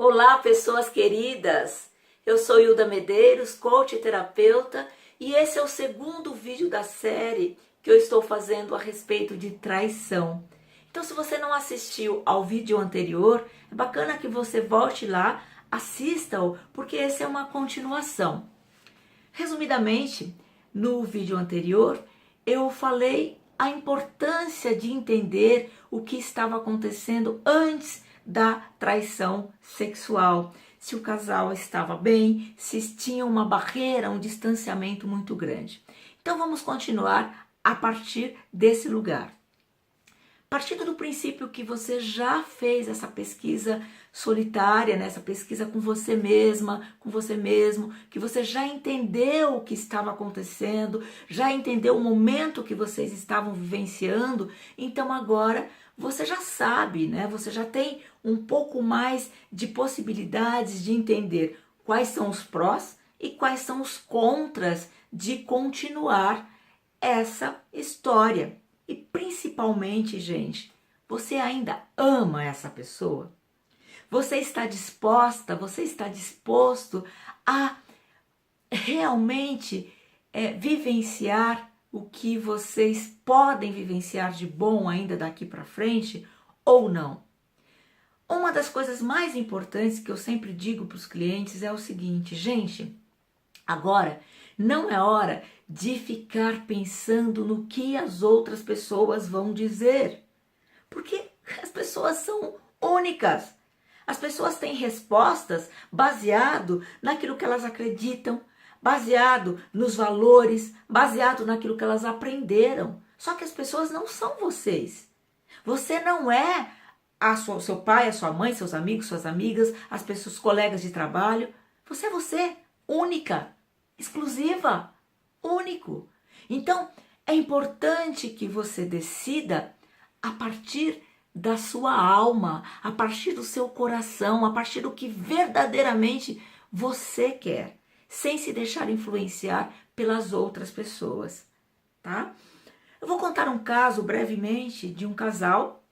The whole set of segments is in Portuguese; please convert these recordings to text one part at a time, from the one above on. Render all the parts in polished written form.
Olá, pessoas queridas! Eu sou Hilda Medeiros, coach e terapeuta, e esse é o segundo vídeo da série que eu estou fazendo a respeito de traição. Então, se você não assistiu ao vídeo anterior, é bacana que você volte lá, assista-o, porque esse é uma continuação. Resumidamente, no vídeo anterior, eu falei a importância de entender o que estava acontecendo antes da traição sexual. Se o casal estava bem, se tinha uma barreira, um distanciamento muito grande. Então vamos continuar a partir desse lugar. Partindo do princípio que você já fez essa pesquisa solitária, né? Essa pesquisa com você mesma, com você mesmo, que você já entendeu o que estava acontecendo, já entendeu o momento que vocês estavam vivenciando, então agora você já sabe, né? Você já tem um pouco mais de possibilidades de entender quais são os prós e quais são os contras de continuar essa história. E principalmente, gente, você ainda ama essa pessoa? Você está disposta, você está disposto a realmente vivenciar o que vocês podem vivenciar de bom ainda daqui para frente ou não? Uma das coisas mais importantes que eu sempre digo para os clientes é o seguinte, gente, agora não é hora de ficar pensando no que as outras pessoas vão dizer, porque as pessoas são únicas. As pessoas têm respostas baseado naquilo que elas acreditam, baseado nos valores, baseado naquilo que elas aprenderam. Só que as pessoas não são vocês. Você não é seu pai, a sua mãe, seus amigos, suas amigas, as pessoas, colegas de trabalho. Você é você, única, exclusiva, único. Então, é importante que você decida a partir da sua alma, a partir do seu coração, a partir do que verdadeiramente você quer, sem se deixar influenciar pelas outras pessoas, tá? Eu vou contar um caso brevemente de um casal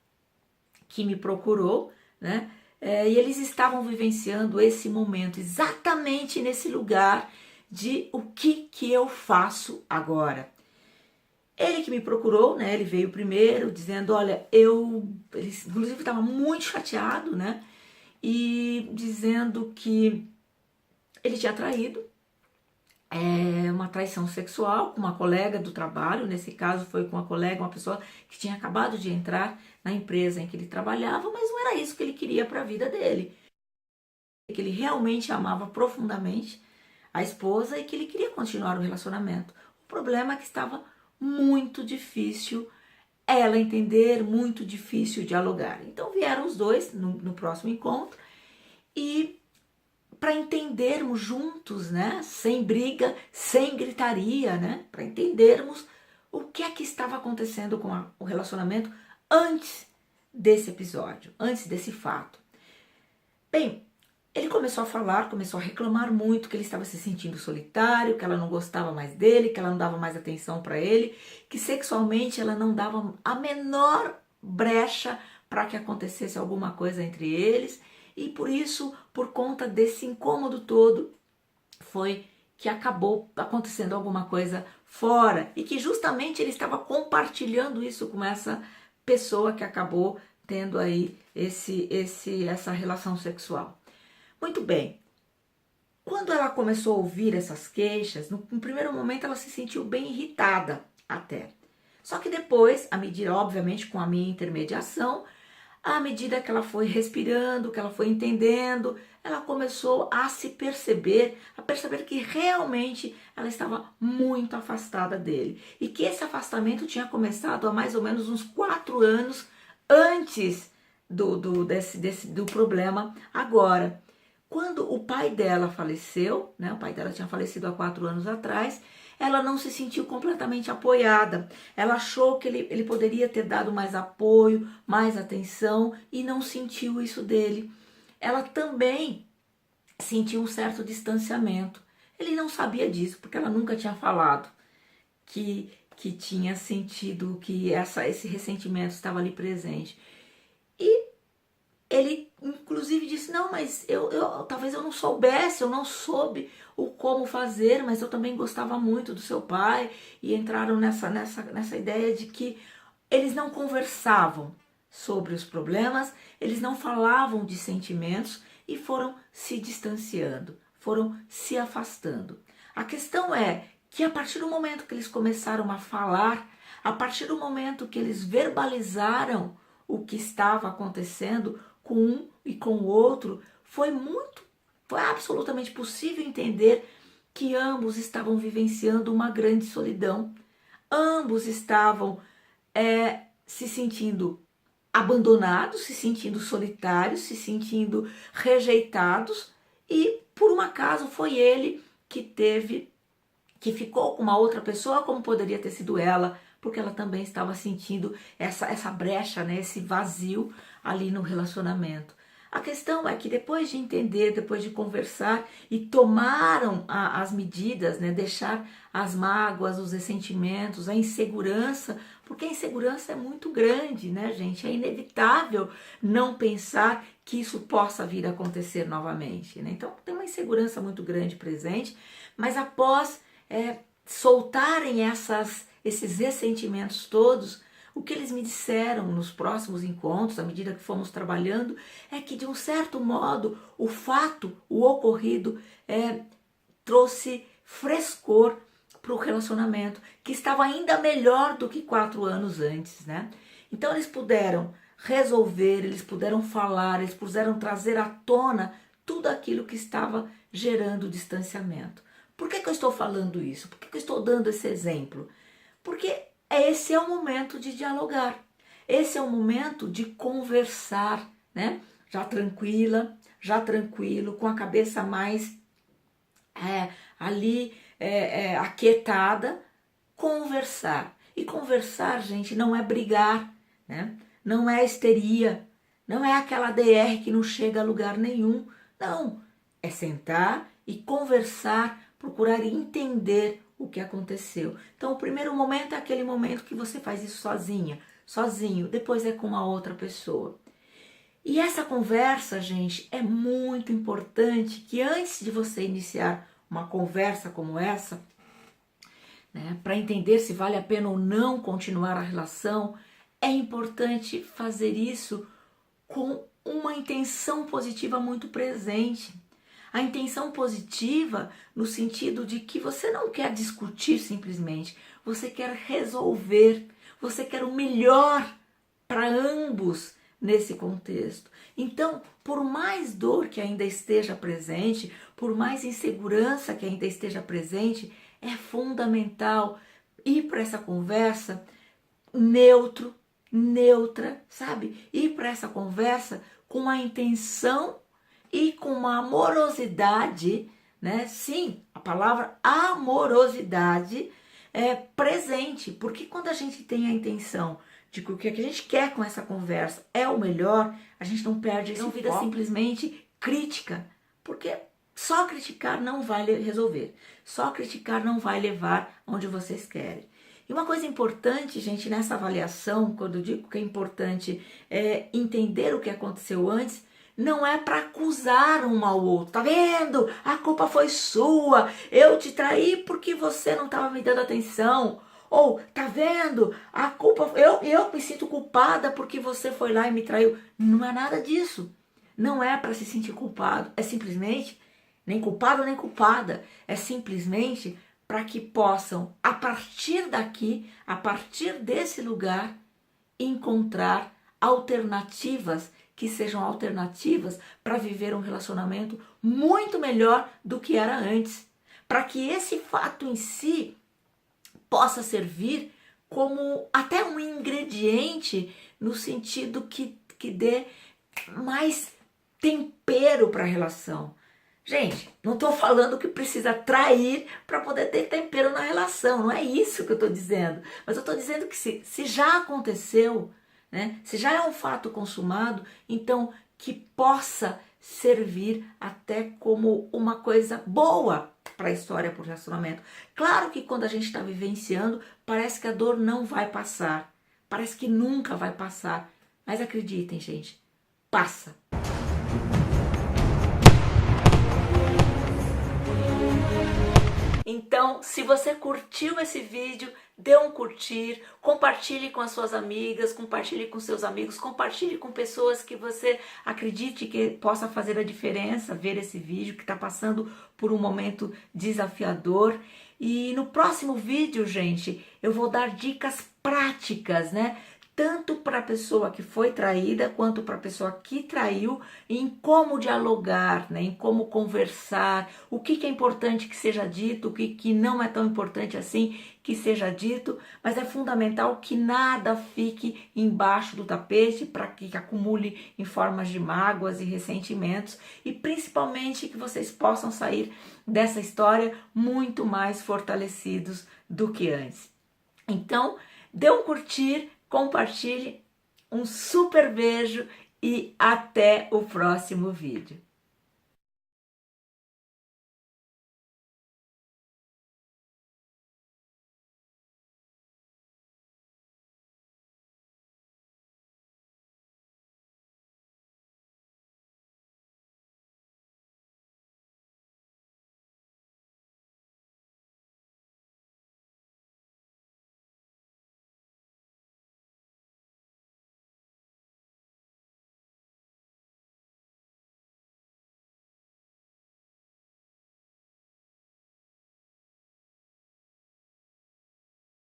que me procurou, né? E eles estavam vivenciando esse momento exatamente nesse lugar de o que eu faço agora. Ele que me procurou, né? Ele veio primeiro dizendo, olha, ele inclusive estava muito chateado, né? E dizendo que ele tinha traído, uma traição sexual com uma colega do trabalho, nesse caso foi com uma colega, uma pessoa que tinha acabado de entrar na empresa em que ele trabalhava, mas não era isso que ele queria para a vida dele. Que ele realmente amava profundamente a esposa e que ele queria continuar o relacionamento. O problema é que estava muito difícil ela entender, muito difícil dialogar. Então vieram os dois no próximo encontro e para entendermos juntos, né, sem briga, sem gritaria, né, para entendermos o que é que estava acontecendo com o relacionamento antes desse episódio, antes desse fato. Bem, ele começou a falar, começou a reclamar muito que ele estava se sentindo solitário, que ela não gostava mais dele, que ela não dava mais atenção para ele, que sexualmente ela não dava a menor brecha para que acontecesse alguma coisa entre eles. E por isso, por conta desse incômodo todo, foi que acabou acontecendo alguma coisa fora. E que justamente ele estava compartilhando isso com essa pessoa que acabou tendo aí essa relação sexual. Muito bem, quando ela começou a ouvir essas queixas, no primeiro momento ela se sentiu bem irritada até. Só que depois, à medida, obviamente com a minha intermediação, à medida que ela foi respirando, que ela foi entendendo, ela começou a se perceber, a perceber que realmente ela estava muito afastada dele. E que esse afastamento tinha começado há mais ou menos uns 4 anos antes do problema agora. Quando o pai dela faleceu, né, o pai dela tinha falecido há 4 anos atrás, ela não se sentiu completamente apoiada. Ela achou que ele poderia ter dado mais apoio, mais atenção e não sentiu isso dele. Ela também sentiu um certo distanciamento. Ele não sabia disso, porque ela nunca tinha falado que tinha sentido que esse ressentimento estava ali presente. E ele inclusive disse, não, mas talvez eu não soubesse, eu não soube o como fazer, mas eu também gostava muito do seu pai, e entraram nessa ideia de que eles não conversavam sobre os problemas, eles não falavam de sentimentos e foram se distanciando, foram se afastando. A questão é que a partir do momento que eles começaram a falar, a partir do momento que eles verbalizaram o que estava acontecendo com um e com o outro, foi absolutamente possível entender que ambos estavam vivenciando uma grande solidão. Ambos estavam se sentindo abandonados, se sentindo solitários, se sentindo rejeitados, e por um acaso foi ele que ficou com uma outra pessoa, como poderia ter sido ela, porque ela também estava sentindo essa brecha, né, esse vazio ali no relacionamento. A questão é que depois de entender, depois de conversar e tomaram as medidas, né, deixar as mágoas, os ressentimentos, a insegurança, porque a insegurança é muito grande, né, gente? É inevitável não pensar que isso possa vir a acontecer novamente, né? Então tem uma insegurança muito grande presente, mas após soltarem esses ressentimentos todos, o que eles me disseram nos próximos encontros, à medida que fomos trabalhando, é que de um certo modo o ocorrido trouxe frescor para o relacionamento, que estava ainda melhor do que 4 anos antes, né? Então eles puderam resolver, eles puderam falar, eles puderam trazer à tona tudo aquilo que estava gerando distanciamento. Por que eu estou falando isso? Por que eu estou dando esse exemplo? Porque esse é o momento de dialogar, esse é o momento de conversar, né? Já tranquila, já tranquilo, com a cabeça mais aquietada, conversar. E conversar, gente, não é brigar, né? Não é histeria, não é aquela DR que não chega a lugar nenhum. Não, é sentar e conversar, procurar entender o que aconteceu. Então, o primeiro momento é aquele momento que você faz isso sozinho, depois é com uma outra pessoa. E essa conversa, gente, é muito importante que antes de você iniciar uma conversa como essa, né, para entender se vale a pena ou não continuar a relação, é importante fazer isso com uma intenção positiva muito presente. A intenção positiva no sentido de que você não quer discutir simplesmente, você quer resolver, você quer o melhor para ambos nesse contexto. Então, por mais dor que ainda esteja presente, por mais insegurança que ainda esteja presente, é fundamental ir para essa conversa neutra, sabe? Ir para essa conversa com a intenção e com uma amorosidade, né? Sim, a palavra amorosidade é presente, porque quando a gente tem a intenção de que o que a gente quer com essa conversa é o melhor, a gente não perde esse foco. Não vira simplesmente crítica, porque só criticar não vai resolver, só criticar não vai levar onde vocês querem. E uma coisa importante, gente, nessa avaliação, quando eu digo que é importante entender o que aconteceu antes, não é para acusar um ao outro. Tá vendo? A culpa foi sua. Eu te traí porque você não estava me dando atenção. Ou, tá vendo? A culpa, eu me sinto culpada porque você foi lá e me traiu. Não é nada disso. Não é para se sentir culpado. É simplesmente, nem culpado nem culpada. É simplesmente para que possam, a partir daqui, a partir desse lugar, encontrar alternativas que sejam alternativas para viver um relacionamento muito melhor do que era antes. Para que esse fato em si possa servir como até um ingrediente no sentido que dê mais tempero para a relação. Gente, não estou falando que precisa trair para poder ter tempero na relação, não é isso que eu estou dizendo. Mas eu estou dizendo que se já aconteceu, né, se já é um fato consumado, então que possa servir até como uma coisa boa para a história, para o relacionamento. Claro que quando a gente está vivenciando, parece que a dor não vai passar, parece que nunca vai passar, mas acreditem, gente, passa. Então, se você curtiu esse vídeo, dê um curtir, compartilhe com as suas amigas, compartilhe com seus amigos, compartilhe com pessoas que você acredite que possa fazer a diferença ver esse vídeo, que está passando por um momento desafiador. E no próximo vídeo, gente, eu vou dar dicas práticas, né? Tanto para a pessoa que foi traída, quanto para a pessoa que traiu, em como dialogar, né? Em como conversar, o que é importante que seja dito, o que não é tão importante assim que seja dito, mas é fundamental que nada fique embaixo do tapete para que acumule em formas de mágoas e ressentimentos, e principalmente que vocês possam sair dessa história muito mais fortalecidos do que antes. Então, dê um curtir, compartilhe, um super beijo e até o próximo vídeo.